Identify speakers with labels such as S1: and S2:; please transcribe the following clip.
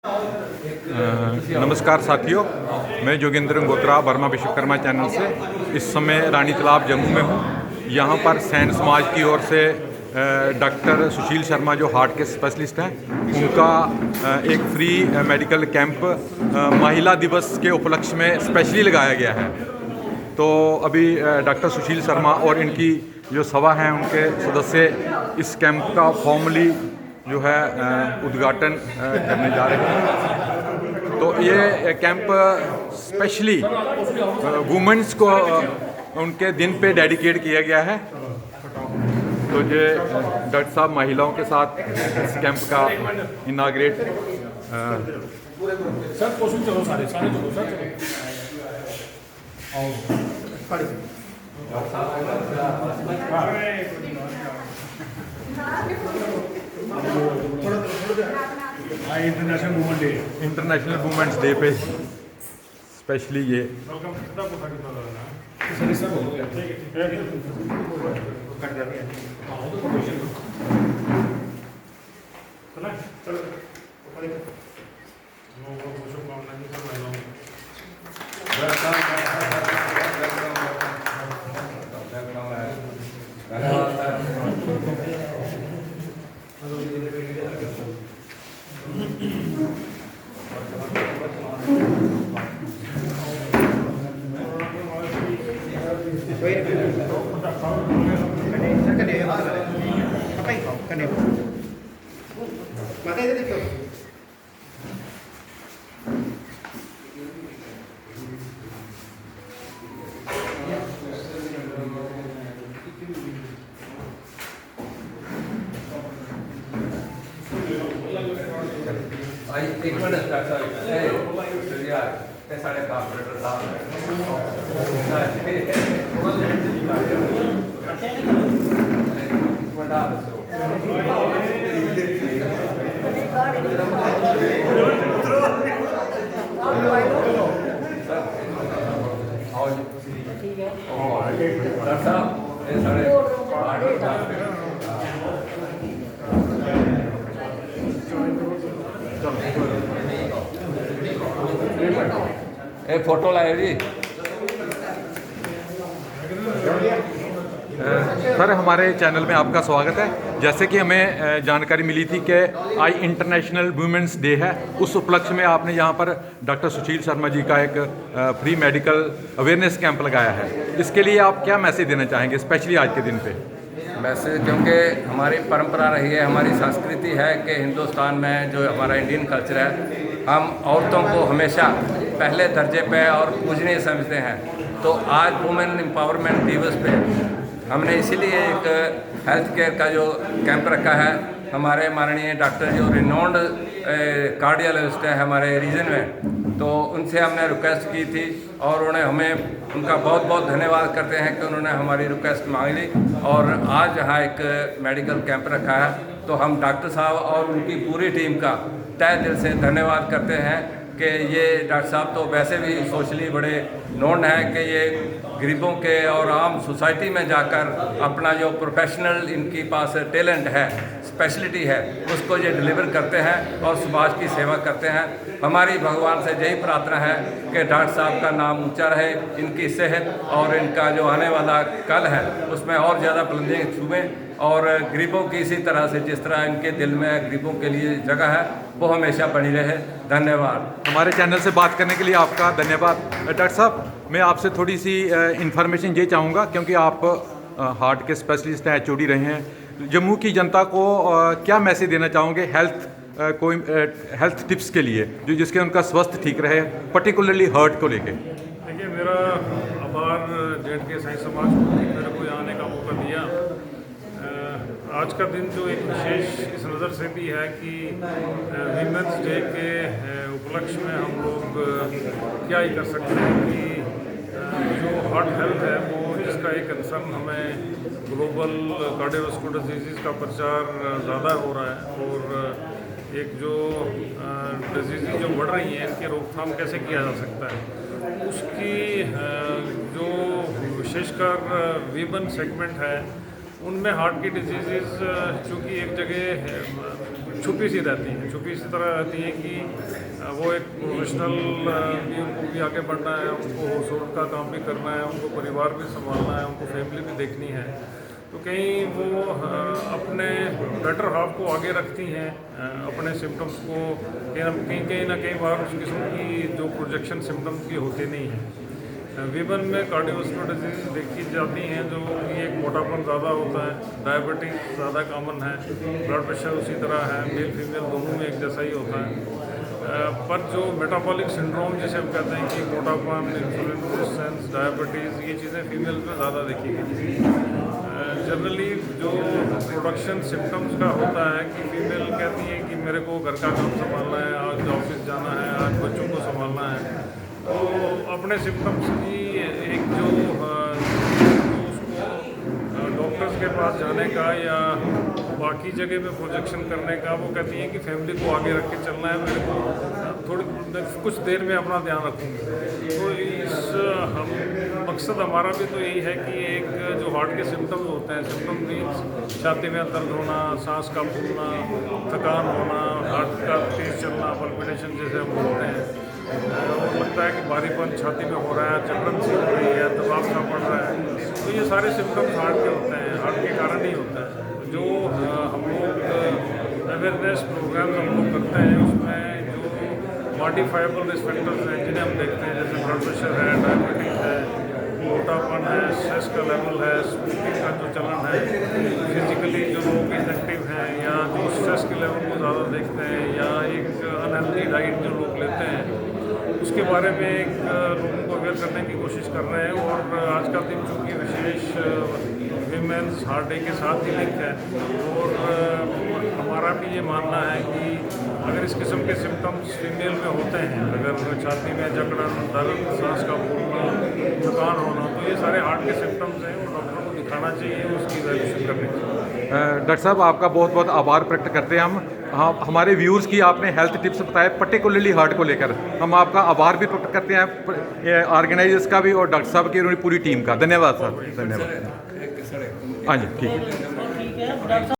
S1: नमस्कार साथियों, मैं जोगेंद्र गंगोत्रा वर्मा विश्वकर्मा चैनल से इस समय रानी तालाब जम्मू में हूँ। यहाँ पर सैन समाज की ओर से डॉक्टर सुशील शर्मा जो हार्ट के स्पेशलिस्ट हैं, उनका एक फ्री मेडिकल कैंप महिला दिवस के उपलक्ष्य में स्पेशली लगाया गया है। तो अभी डॉक्टर सुशील शर्मा और इनकी जो सभा हैं उनके सदस्य इस कैंप का फॉर्मली जो है उद्घाटन करने जा रहे हैं। तो ये कैंप स्पेशली वुमेन्स को उनके दिन पे डेडिकेट किया गया है। तो ये डॉक्टर साहब महिलाओं के साथ इस कैंप का इनाग्रेट
S2: सर क्वेश्चन चलो सारे चलो सर
S1: इंटरनेशनल वुमेन्स डे पे स्पेशली ये
S3: एक मिनट साढ़े कॉर्पोरेटर फोटो लाए जी।
S1: सर, हमारे चैनल में आपका स्वागत है। जैसे कि हमें जानकारी मिली थी कि आज इंटरनेशनल वुमेन्स डे है, उस उपलक्ष्य में आपने यहाँ पर डॉक्टर सुशील शर्मा जी का एक फ्री मेडिकल अवेयरनेस कैंप लगाया है। इसके लिए आप क्या मैसेज देना चाहेंगे, स्पेशली आज के दिन पे?
S3: मैसेज, क्योंकि हमारी परंपरा रही है, हमारी संस्कृति है कि हिंदुस्तान में जो हमारा इंडियन कल्चर है, हम औरतों को हमेशा पहले दर्जे पे और पूजनीय समझते हैं। तो आज वुमेन एम्पावरमेंट दिवस पे हमने इसीलिए एक हेल्थ केयर का जो कैंप रखा है। हमारे माननीय डॉक्टर जो रिनोन्ड कार्डियोलॉजिस्ट है हमारे रीजन में, तो उनसे हमने रिक्वेस्ट की थी और उन्हें हमें उनका बहुत बहुत धन्यवाद करते हैं कि उन्होंने हमारी रिक्वेस्ट मांग ली और आज यहाँ एक मेडिकल कैंप रखा है। तो हम डॉक्टर साहब और उनकी पूरी टीम का तहे दिल से धन्यवाद करते हैं कि ये डॉक्टर साहब तो वैसे भी सोशली बड़े नोन है कि ये गरीबों के और आम सोसाइटी में जाकर अपना जो प्रोफेशनल इनकी पास टैलेंट है, स्पेशलिटी है, उसको ये डिलीवर करते हैं और समाज की सेवा करते हैं। हमारी भगवान से यही प्रार्थना है कि डॉक्टर साहब का नाम ऊंचा रहे, इनकी सेहत और इनका जो आने वाला कल है उसमें और ज़्यादा बुलंदियाँ छूएं और गरीबों की इसी तरह से जिस तरह इनके दिल में गरीबों के लिए जगह है वो हमेशा बनी रहे। धन्यवाद।
S1: हमारे चैनल से बात करने के लिए आपका धन्यवाद। डॉक्टर साहब, मैं आपसे थोड़ी सी इन्फॉर्मेशन ये चाहूँगा, क्योंकि आप हार्ट के स्पेशलिस्ट हैं, HOD रहे हैं। जम्मू की जनता को क्या मैसेज देना चाहोगे हेल्थ टिप्स के लिए, जो जिसके उनका स्वास्थ्य ठीक रहे, पर्टिकुलरली हार्ट को लेके?
S2: देखिए, मेरा आभार JNK साईं समाज को मेरे को यहाँ आने का मौका दिया। आज का दिन जो एक विशेष इस नज़र से भी है कि वीमेंस डे के उपलक्ष्य में हम लोग क्या ही कर सकते हैं कि जो हार्ट हेल्थ है वो जिसका एक कंसर्न हमें ग्लोबल कार्डियोवास्कुलर डिजीज़ का प्रचार ज़्यादा हो रहा है और एक जो डिजीज़ जो बढ़ रही हैं इनकी रोकथाम कैसे किया जा सकता है, उसकी जो विशेषकर वीमन सेगमेंट है उनमें हार्ट की डिजीज़ चूँकि एक जगह छुपी सी रहती हैं, छुपी सी तरह रहती हैं कि वो एक प्रोफेशनल भी, उनको भी आगे बढ़ना है, उनको हाउसहोल्ड का काम भी करना है, उनको परिवार भी संभालना है, उनको फैमिली भी देखनी है। तो कहीं वो अपने बेटर हाफ को आगे रखती हैं, अपने सिम्टम्स को कहीं ना कहीं बार उस किस्म की जो प्रोजेक्शन सिम्टम्स की होती नहीं है। वीमेन में कार्डियोवास्कुलर डिजीज देखी जाती हैं जो कि एक मोटापन ज़्यादा होता है, डायबिटीज़ ज़्यादा कॉमन है, ब्लड प्रेशर उसी तरह है, मेल फीमेल दोनों में एक जैसा ही होता है। पर जो मेटाबॉलिक सिंड्रोम जिसे हम कहते हैं कि मोटापन, इंसुलिन रेजिस्टेंस, डायबिटीज़, ये चीज़ें फीमेल में ज़्यादा देखी गई। जनरली जो प्रोडक्शन सिम्टम्स का होता है कि फीमेल कहती है कि मेरे को घर का काम संभालना है, आज ऑफिस जाना है, आज बच्चों को संभालना है, तो अपने सिम्टम्स की एक जो उसको डॉक्टर्स के पास जाने का या बाकी जगह पे प्रोजेक्शन करने का, वो कहती हैं कि फैमिली को आगे रख के चलना है, मेरे को थोड़ी कुछ देर में अपना ध्यान रखूँगी। तो इस हम मकसद हमारा भी तो यही है कि एक जो हार्ट के सिम्टम्स होते हैं, सिम्टम मीन्स छाती में दर्द होना, सांस का फूलना, थकान होना, हार्ट का तेज चलना, पल्पिटेशन जैसे हम बोलते हैं, और लगता है कि भारीपन छाती में हो रहा है, जकड़न सी हो रही है, दबाव सा पड़ रहा है, तो ये सारे सिम्टम्स हार्ट के होते हैं, हार्ट के कारण ही होता है। जो हम लोग अवेयरनेस प्रोग्राम्स हम लोग करते हैं उसमें जो मॉडिफाइबल रिस्क फैक्टर्स हैं जिन्हें हम देखते हैं, जैसे ब्लड प्रेशर है, डायबिटीज़ है, मोटापन है, स्ट्रेस का लेवल है, स्मोकिंग का जो चलन है, फिजिकली जो लोग इनएक्टिव हैं या जो स्ट्रेस के लेवल को ज़्यादा देखते हैं, या एक अनहेल्दी डाइट जो लोग लेते हैं, उसके बारे में एक लोगों को अवेयर करने की कोशिश कर रहे हैं। और आज का दिन चूँकि विशेष वीमेंस हार्ट डे के साथ ही लिंक है, और हमारा भी ये मानना है कि अगर इस किस्म के सिम्टम्स फीमेल में होते हैं, अगर छाती में जकड़न, दर्द, सांस का फूलना, थकान होना, तो ये सारे हार्ट के सिम्टम्स हैं, वो डॉक्टर को दिखाना चाहिए, उसकी इवैल्यूएशन करनी चाहिए।
S1: डॉक्टर साहब, आपका बहुत बहुत आभार प्रकट करते हैं हम। हाँ, हमारे व्यूअर्स की आपने हेल्थ टिप्स बताए, पर्टिकुलरली हार्ट को लेकर हम आपका आभार भी प्रकट करते हैं, ऑर्गेनाइजर्स का भी और डॉक्टर साहब की पूरी टीम का। धन्यवाद सर, धन्यवाद। हाँ जी, ठीक है।